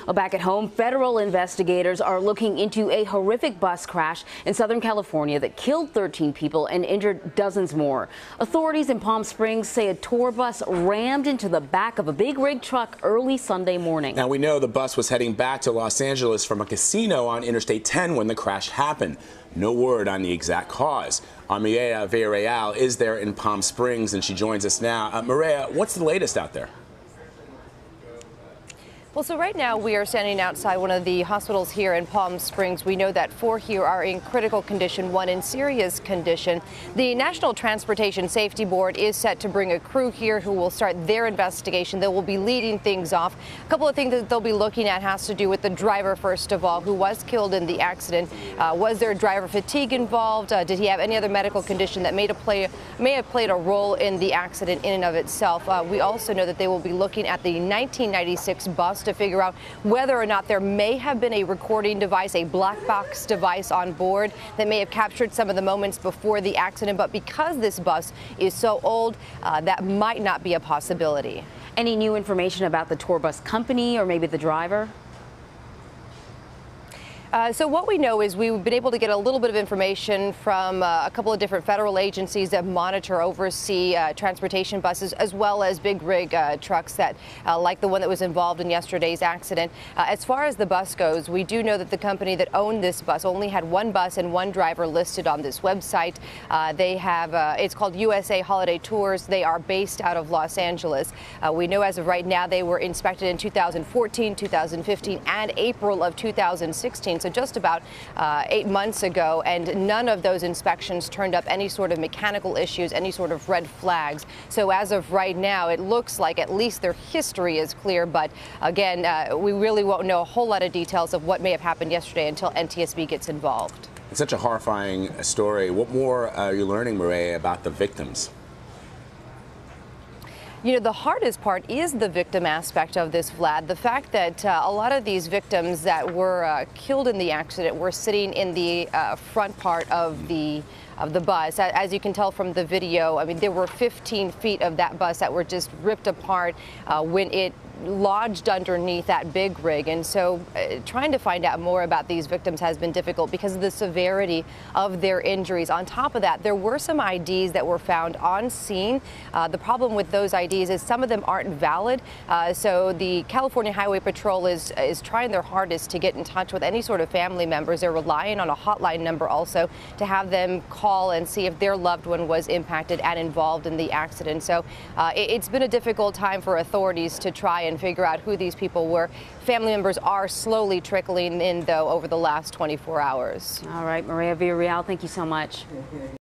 Well, back at home, federal investigators are looking into a horrific bus crash in Southern California that killed 13 people and injured dozens more. Authorities in Palm Springs say a tour bus rammed into the back of a big rig truck early Sunday morning. Now, we know the bus was heading back to Los Angeles from a casino on Interstate 10 when the crash happened. No word on the exact cause. Maria Villarreal is there in Palm Springs, and she joins us now. Maria, what's the latest out there? Well, so right now we are standing outside one of the hospitals here in Palm Springs. We know that 4 here are in critical condition, 1 in serious condition. The National Transportation Safety Board is set to bring a crew here who will start their investigation. They will be leading things off. A couple of things that they'll be looking at has to do with the driver, first of all, who was killed in the accident. Was there driver fatigue involved? Did he have any other medical condition that may have played a role in the accident in and of itself? We also know that they will be looking at the 1996 bus to figure out whether or not there may have been a recording device, a black box device on board that may have captured some of the moments before the accident. But because this bus is so old, that might not be a possibility. Any new information about the tour bus company or maybe the driver? So what we know is we've been able to get a little bit of information from a couple of different federal agencies that monitor, oversee transportation buses, as well as big rig trucks that, like the one that was involved in yesterday's accident. As far as the bus goes, we do know that the company that owned this bus only had 1 bus and 1 driver listed on this website. They have, it's called USA Holiday Tours. They are based out of Los Angeles. We know as of right now they were inspected in 2014, 2015, and April of 2016. So just about 8 months ago, and none of those inspections turned up any sort of mechanical issues, any sort of red flags. So as of right now, it looks like at least their history is clear. But again, we really won't know a whole lot of details of what may have happened yesterday until NTSB gets involved. It's such a horrifying story. What more are you learning, Maria, about the victims? You know, the hardest part is the victim aspect of this, Vlad. The fact that a lot of these victims that were killed in the accident were sitting in the front part of the bus. As you can tell from the video, I mean, there were 15 feet of that bus that were just ripped apart when it lodged underneath that big rig. And so trying to find out more about these victims has been difficult because of the severity of their injuries. On top of that, there were some IDs that were found on scene. The problem with those IDs is some of them aren't valid. So the California Highway Patrol is trying their hardest to get in touch with any sort of family members. They're relying on a hotline number also to have them call and see if their loved one was impacted and involved in the accident. So it's been a difficult time for authorities to try and figure out who these people were. Family members are slowly trickling in, though, over the last 24 hours. All right, Maria Villarreal, thank you so much.